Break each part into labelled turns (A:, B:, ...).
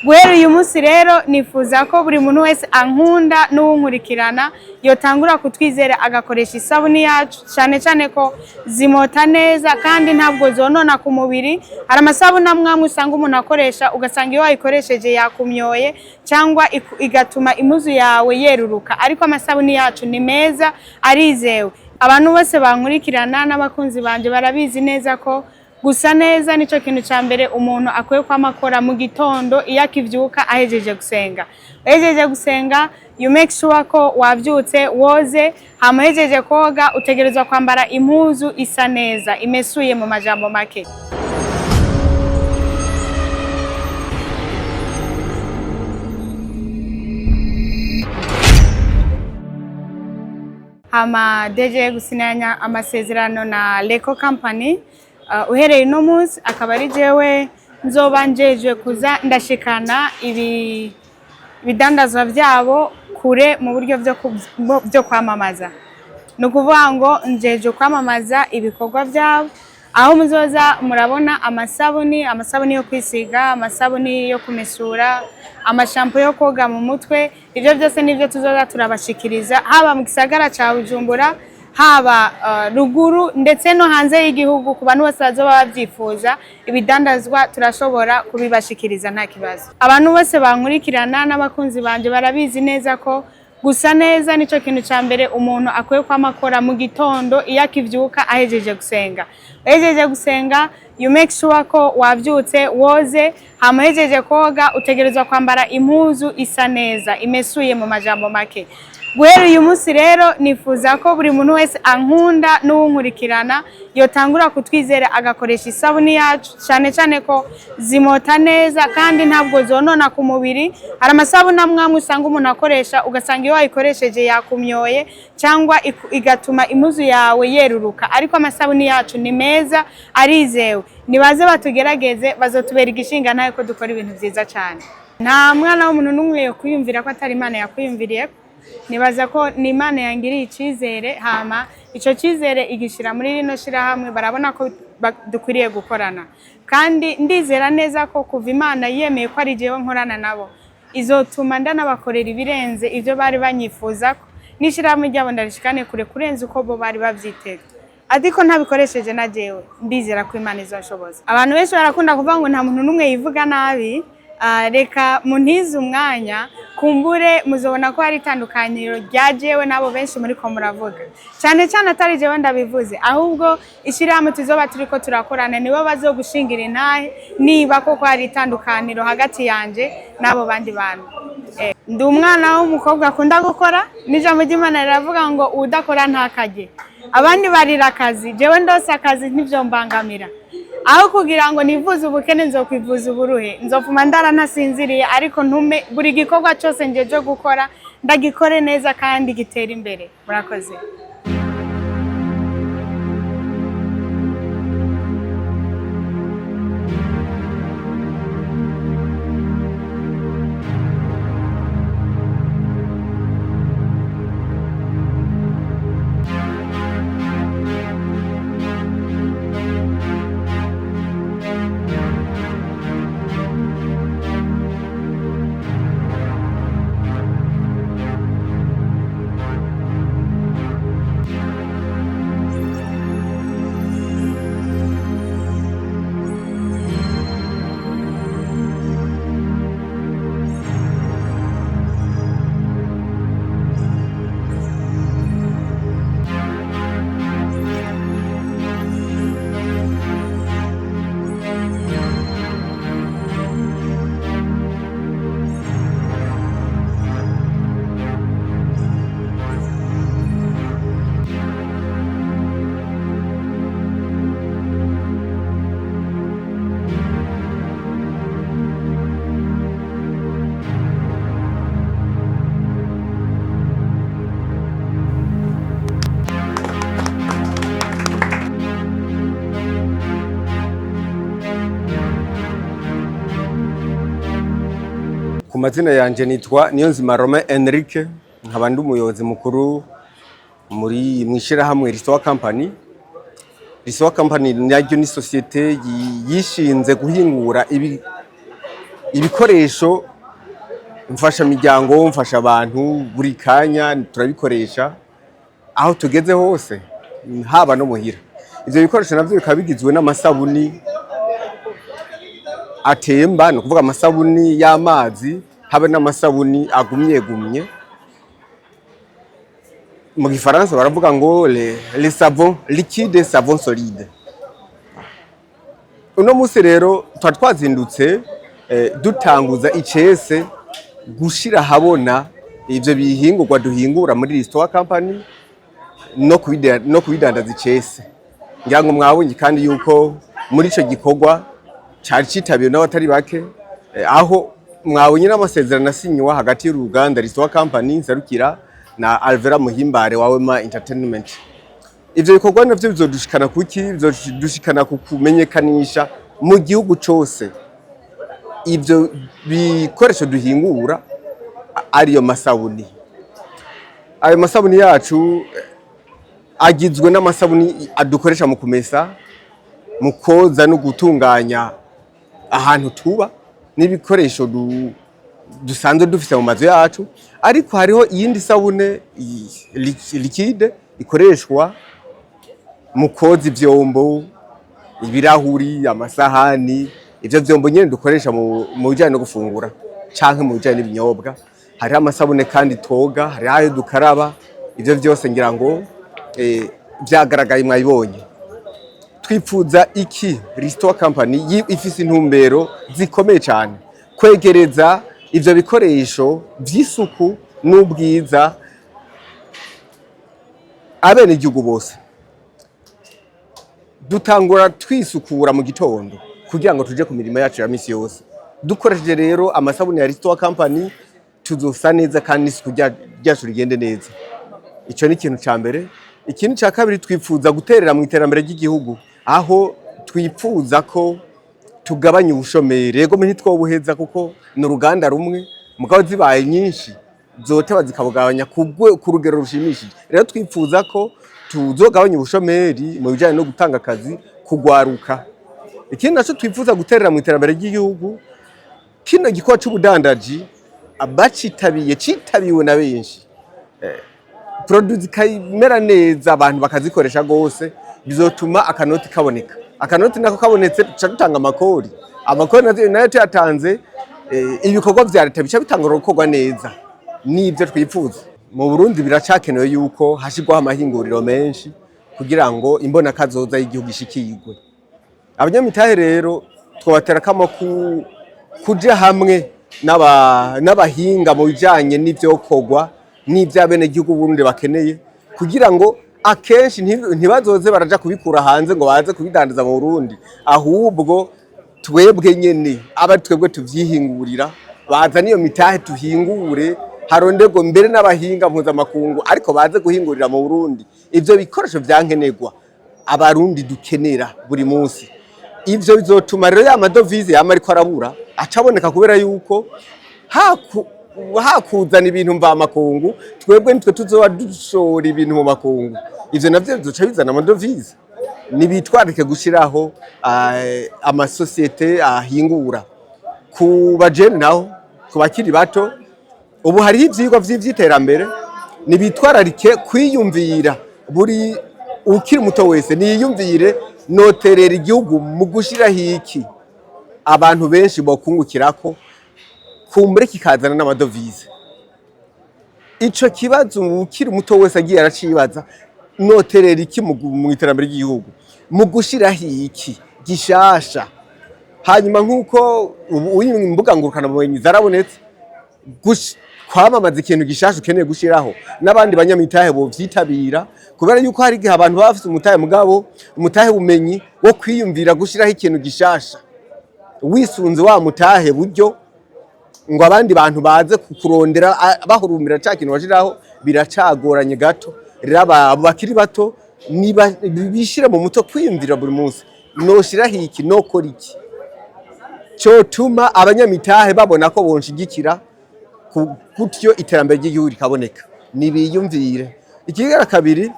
A: Guhera uyu munsi rero nifuza ko buri muntu wese ankunda n'uwunkurikirana yotangura kutwizera agakoresha isabuni yacu cyane ko zimota neza kandi ntabwo zonona ku mubiri. Hari amasabuni amwe usanga umuntu akoresha ugasanga iyo wayikoresheje yakumyoye cyangwa igatuma impuzu yawe yeruruka, ariko amasabuni yacu ni meza arizewe. Abantu bose bankurikirana n'abakunzi banje barabizi neza ko gusa neza nico kintu ca mbere umuntu akwiye kwamakora mu gitondo iyo akivyuka ahejeje gusenga. Ahejeje gusenga you make sure ko wavyutse woze, hama ahejeje koga utegerezwa kwambara impuzu isa neza imesuye mu majambo make. Hama deje gusinyanya amasezerano na Leko Company. Uhereye no munsi akaba ari jewe nzoba njeje kuza ndashikana ibidandazwa byabo kure mu buryo byo kwamamaza. Nukuvuga ngo njeje kwamamaza ibikorwa byabo, aho muzoza murabona amasabuni yo kwisiga, amasabuni yo kumesura, amashampo yo koga mu mutwe. Ibyo byose nivyo tuzoza turabashikiriza haba mu gisagara ca Bujumbura, haba ruguru ndetse no hanze y'igihugu. Ku bantu bose bazoba babyifuza ibidandazwa turashobora kubibashikiriza nta kibazo. Abantu bose bankurikirana n'abakunzi banje barabizi neza ko gusa neza nico kintu ca mbere umuntu akwiye kwamakora mu gitondo iyo akivyuka ahejeje gusenga. Ahejeje gusenga you make sure ko wavyutse woze, hama ahejeje koga utegerezwa kwambara impuzu isa neza imesuye mu majambo make. Guhera uyu munsi rero nifuza ko buri muntu wese ankunda n'uwunkurikirana yotangura kutwizera agakoresha isabuni yacu cyane ko zimota neza kandi ntabwo zonona ku mubiri. Hari amasabuni amwe usanga umuntu akoresha ugasanga iyo wayikoresheje yakumyoye cyangwa igatuma impuzu yawe yeruruka, ariko amasabuni yacu ni meza arizewe. Nibaze batugerageze bazotubera igishinga nayo ko dukora ibintu byiza cyane. Nta mwana w'umuntu n'umwe yo kwiyumvira ko atari Imana yakwiyumviriye. Nibaza ko ni Imana yangiriye icizere, hama ico cizere igishira muri rino shira hamwe barabona ko dukwiriye gukorana, kandi ndizera neza ko kuva Imana yemeye ko ari jewe nkorana nabo izotuma ndanabakorera ibirenze ivyo bari banyifuza ko nishira hamwe ryabo ndarishikane kure kurenza uko bo bari bavyitega. Adiko ntabikoresheje na jewe ndizera ko Imana izoshoboza. Abantu benshi barakunda kuvuga ngo nta muntu n'umwe yivuga nabi. Reka muntize umwanya kumbure muzobona ko hari itandukaniro rya jewe nabo benshi muri ko muravuga, cyane atari jewe ndabivuze, ahubwo ishirahamwe tuzoba turiko turakorana nibo bazogushingira intahe niba koko hari itandukaniro hagati yanje nabo bandi bantu. Ndi umwana w'umukobwa akunda gukora, n'ijambo ry'Imana riravuga ngo udakora ntakajye. Abandi barira akazi, jewe ndose akazi ntivyo mbangamira. Aho kugira ngo nivuze ubukene nzokwivuza uburuhe, nzopfuma ndara ntasinziriye, ariko ntume buri gikorwa cyose njeje gukora ndagikore neza kandi gitera imbere. Murakoze.
B: Ku mazina yanje nitwa Niyonzima Romain Enrique, nkaba ndi umuyobozi mukuru muri mwishirahamwe Risoa Company. Risoa Company naryo ni societe yishinze guhingura ibikoresho mfasha miryango, mfasha abantu buri kanya turabikoresha aho tugeze hose, haba no muhira. Ivyo bikoresho navyo bikaba bigizwe n'amasabuni atemba, no kuvuga amasabuni y'amazi, habe n'amasabuni agumye. Mu gifaransa baravuga ngo les savons liquides, savons solides. Uno musi rero twazindutse dutanguza icese gushira habona ivyo bihingurwa duhingura muri restaurant company no kubidandaza icese. Ngira ngo mwabonye kandi yuko muri ico gikorwa cyari citabiye n'abatari bake, aho mwabonye n'amasezerano asinywa hagati y'uruganda restaurant company nserukira na Alvella MUHIMBARE wa WEMA Entertainment. Ivyo bikorwa navyo bizodushikana kuki, bizodushikana ku kumenyekanisha mu gihugu cose ivyo bikoresho duhingura ariyo masabuni. Ayo masabuni yacu agizwe n'amasabuni adukoresha mu kumesa, mu koza no gutunganya ahantu tuba n'ibikoresho dusanzwe dufite mu mazu yacu, ariko hariho iyindi sabune liquide ikoreshwa mu koza ivyombo, ibirahuri, amasahani, ivyo vyombo nyene dukoresha mu bijanye no gufungura canke mu bijanye n'ibinyobwa. Hariho amasabune kandi toga, hariho ayo dukaraba. Ivyo vyose ngira ngo vyagaragaye mwabibonye. Twipfuza iki restaurant company ifise intumbero zikomeye cyane kwegereza ivyo bikoresho vy'isuku n'ubwiza abene igihugu bose. Dutangura twisukura mu gitondo kugira ngo tuje ku mirimo yacu ya misi yose. Dukoresheje rero amasabuni ya restaurant company tuzosa neza kandi isuku ryacu rigende neza. Ico ni ikintu ca mbere. Ikindi ca kabiri, twipfuza guterera mu iterambere ry'igihugu, aho twipfuza ko tugabanya ubushomeri. Yego ntitwobuheza kuko n'uruganda rumwe, mugabo zibaye nyinshi zoteba zikabugabanya ku rugero rushimishije. Rero twipfuza ko tuzogabanya ubushomeri mu bijanye no gutanga akazi kugwaruka. Ikindi naco twipfuza guterera mu iterambere ry'igihugu, kino gikorwa c'ubudandaji citabiwe na benshi. Produit zikayimera neza, abantu bakazikoresha gose, bizotuma akanoti kaboneka. Akanoti nako kabonetse ca dutanga amakori. Amakori nayo tuyatanze, ibikorwa vya leta bica bitangura gukorwa neza. Nivyo twipfuza. Mu Burundi biracakenewe yuko hashirwaho amahinguriro menshi kugira ngo imbona kazoza y'igihugu ishikirwe. Abanyamitahe rero twobatera kamo kuja hamwe n'abahinga mu bijanye n'ivyokorwa n'ivyabene gihugu Burundi bakeneye, kugira ngo akenshi ntibazoze baraja kubikura hanze ngo baze kubidandaza mu Burundi, ahubwo twebwe nyene aba twebwe tuvyihingurira, baza niyo mitahe tuhingure, harondego mbere n'abahinga mpuzamakungu ariko baze guhingurira mu Burundi ivyo bikoresho vyankenerwa abarundi dukenera buri munsi. Ivyo bizotuma rero ya madovize yama ariko arabura acaboneka, kubera yuko hakuzana ibintu mva makungu, twebwe nitwe tuzoba dushora ibintu mu makungu. Ivyo navyo bizoca bizana amadovize. Nibitwarike gushiraho amasosiyete ahingura ku bajene naho ku bakiri bato. Ubu hariho ivyigwa vy'iterambere, nibitwararike kwiyumvira buri ukiri muto wese niyumvire noterera igihugu mu gushiraho iki abantu benshi bokungukirako, kumbure kikazana n'amadovize. Ico kibazo ukiri muto wese agiye aracibaza, noterera iki mu iterambere ry'igihugu, mu gushiraho iki gishasha. Hanyuma nkuko ubu imbuga ngurukana bumenyi zarabonetse, kwamamaza ikintu gishasha ukeneye gushiraho, n'abandi banyamitahe bo vyitabira, kubera yuko hari igihe abantu bafite umutahe mugabo umutahe bumenyi wo kwiyumvira gushiraho ikintu gishasha, wisunze wa mutahe buryo ngo abandi bantu baze kukurondera bahurumbira ca kintu washiraho, biracagoranye gato. Rero abo bakiri bato bishire mu muto kwiyumvira buri munsi, noshiraho iki, nokora iki cyotuma abanyamitahe babona ko bonshigikira, gutyo iterambere ry'igihugu rikaboneka. Nibiyumvire. Ikigera kabiri,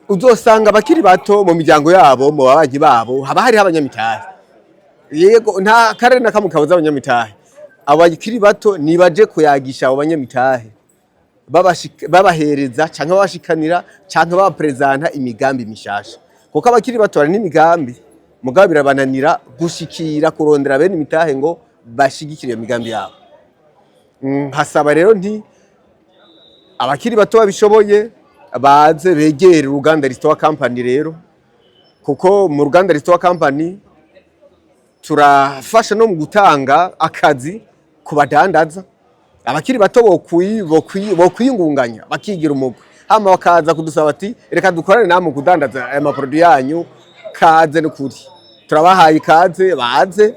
B: uzosanga abakiri bato mu miryango yabo, mu babanyi babo haba hari abanyamitahe. yego nta karere na kamwe kabuza abanyamitahe. Abakiri bato nibaje kuyagisha abo banyamitahe babahereza canke babashikanira canke babapresenta imigambi mishasha, kuko abakiri bato bari n'imigambi mugabo birabananira gushikira kurondera bene imitahe ngo bashigikire iyo migambi yabo. Hasaba rero nti abakiri bato babishoboye baze begere uruganda Restore Company rero, kuko mu ruganda Restore Company turafasha no mu gutanga akazi ku badandaza. Abakiri bato bokwiyungunganya bakigira umugwi, hama bakaza kudusaba ati reka dukorane namwe kudandaza aya maproduit yanyu, kaze n'ukuri turabahaye ikaze baze,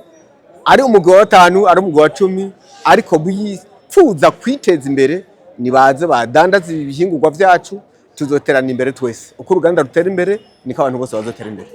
B: ari umugwi wa 5 ari umugwi wa 10 ariko bifuza kwiteza imbere nibaze badandaza ibihingurwa vyacu, tuzoterana imbere twese. Uko uruganda rutera imbere niko abantu bose bazotera imbere.